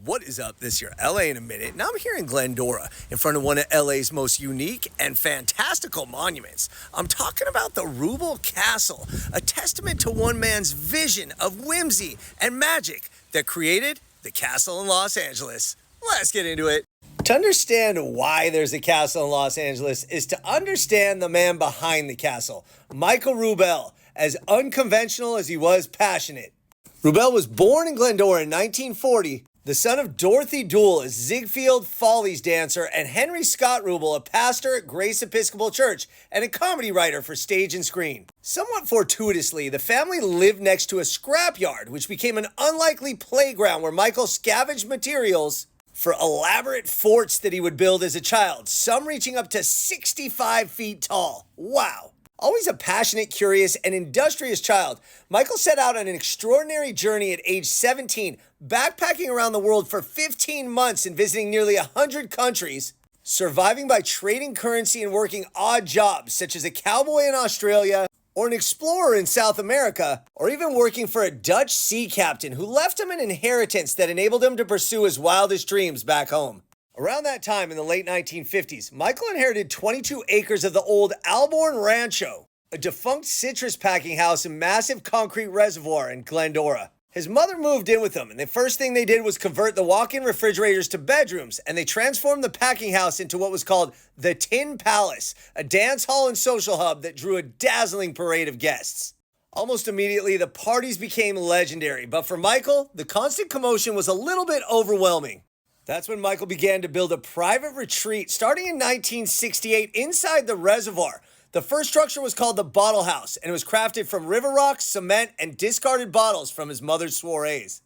What is up? This is your LA in a minute, and I'm here in Glendora in front of one of LA's most unique and fantastical monuments. I'm talking about the Rubel Castle, a testament to one man's vision of whimsy and magic that created the castle in Los Angeles. Let's get into it. To understand why there's a castle in Los Angeles is to understand the man behind the castle, Michael Rubel, as unconventional as he was passionate. Rubel was born in Glendora in 1940, the son of Dorothy Doole, a Ziegfeld Follies dancer, and Henry Scott Rubel, a pastor at Grace Episcopal Church and a comedy writer for stage and screen. Somewhat fortuitously, the family lived next to a scrapyard, which became an unlikely playground where Michael scavenged materials for elaborate forts that he would build as a child, some reaching up to 65 feet tall. Wow. Always a passionate, curious, and industrious child, Michael set out on an extraordinary journey at age 17, backpacking around the world for 15 months and visiting nearly 100 countries, surviving by trading currency and working odd jobs such as a cowboy in Australia or an explorer in South America, or even working for a Dutch sea captain who left him an inheritance that enabled him to pursue his wildest dreams back home. Around that time in the late 1950s, Michael inherited 22 acres of the old Alborn Rancho, a defunct citrus packing house and massive concrete reservoir in Glendora. His mother moved in with him, and the first thing they did was convert the walk-in refrigerators to bedrooms, and they transformed the packing house into what was called the Tin Palace, a dance hall and social hub that drew a dazzling parade of guests. Almost immediately, the parties became legendary, but for Michael, the constant commotion was a little bit overwhelming. That's when Michael began to build a private retreat starting in 1968 inside the reservoir. The first structure was called the Bottle House, and it was crafted from river rocks, cement, and discarded bottles from his mother's soirees.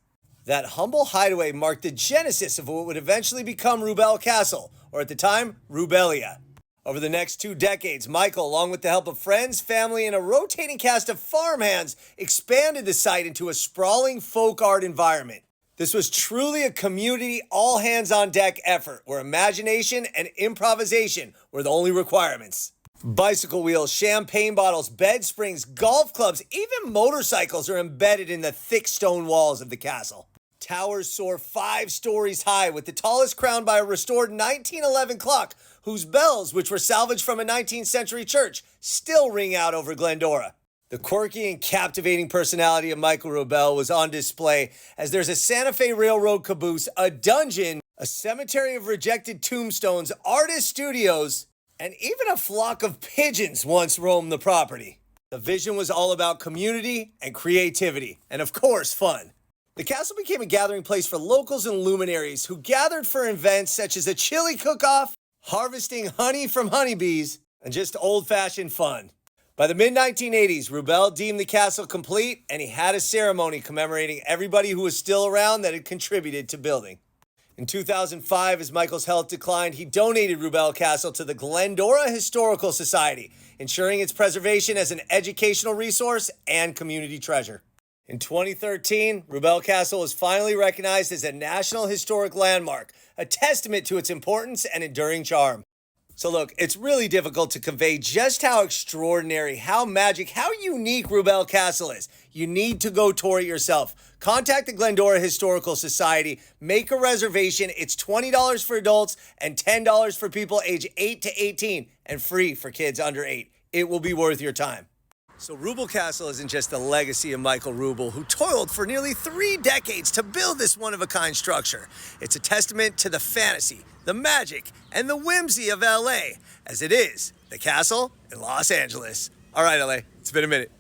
That humble hideaway marked the genesis of what would eventually become Rubel Castle, or at the time, Rubelia. Over the next 2 decades, Michael, along with the help of friends, family, and a rotating cast of farmhands, expanded the site into a sprawling folk art environment. This was truly a community, all-hands-on-deck effort where imagination and improvisation were the only requirements. Bicycle wheels, champagne bottles, bed springs, golf clubs, even motorcycles are embedded in the thick stone walls of the castle. Towers soar 5 stories high, with the tallest crowned by a restored 1911 clock, whose bells, which were salvaged from a 19th century church, still ring out over Glendora. The quirky and captivating personality of Michael Rubel was on display as there's a Santa Fe Railroad caboose, a dungeon, a cemetery of rejected tombstones, artist studios, and even a flock of pigeons once roamed the property. The vision was all about community and creativity, and of course, fun. The castle became a gathering place for locals and luminaries who gathered for events such as a chili cook-off, harvesting honey from honeybees, and just old-fashioned fun. By the mid-1980s, Rubel deemed the castle complete, and he had a ceremony commemorating everybody who was still around that had contributed to building. In 2005, as Michael's health declined, he donated Rubel Castle to the Glendora Historical Society, ensuring its preservation as an educational resource and community treasure. In 2013, Rubel Castle was finally recognized as a National Historic Landmark, a testament to its importance and enduring charm. So look, it's really difficult to convey just how extraordinary, how magic, how unique Rubel Castle is. You need to go tour it yourself. Contact the Glendora Historical Society, make a reservation. It's $20 for adults and $10 for people age 8 to 18 and free for kids under 8. It will be worth your time. So Rubel Castle isn't just the legacy of Michael Rubel, who toiled for nearly 3 decades to build this one-of-a-kind structure. It's a testament to the fantasy, the magic, and the whimsy of LA, as it is the castle in Los Angeles. All right, LA, it's been a minute.